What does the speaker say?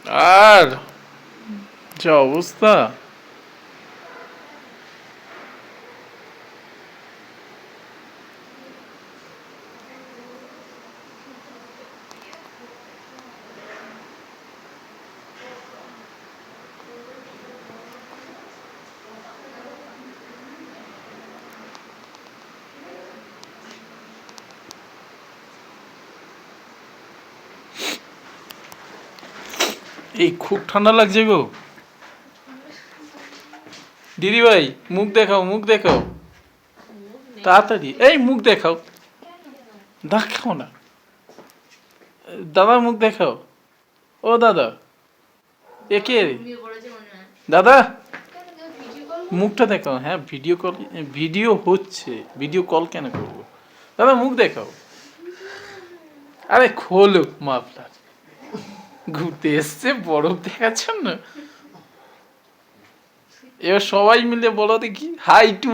আর যা অবস্থা, এই খুব ঠান্ডা লাগছে গো। দিদি ভাই মুখ দেখাও, মুখ দেখাও তাড়াতাড়ি, এই মুখ দেখাও, দেখাও না, দাদা মুখ দেখাও, ও দাদা, এ কে দাদা, মুখটা দেখাও। হ্যাঁ ভিডিও কল, ভিডিও হচ্ছে, ভিডিও কল কেন করবো, দাদা মুখ দেখাও, আরে খোলো মাফলার, ঘুরতে এসছে বরফ দেখাচ্ছ না। এবার সবাই মিলে বলো দেখি হাই টু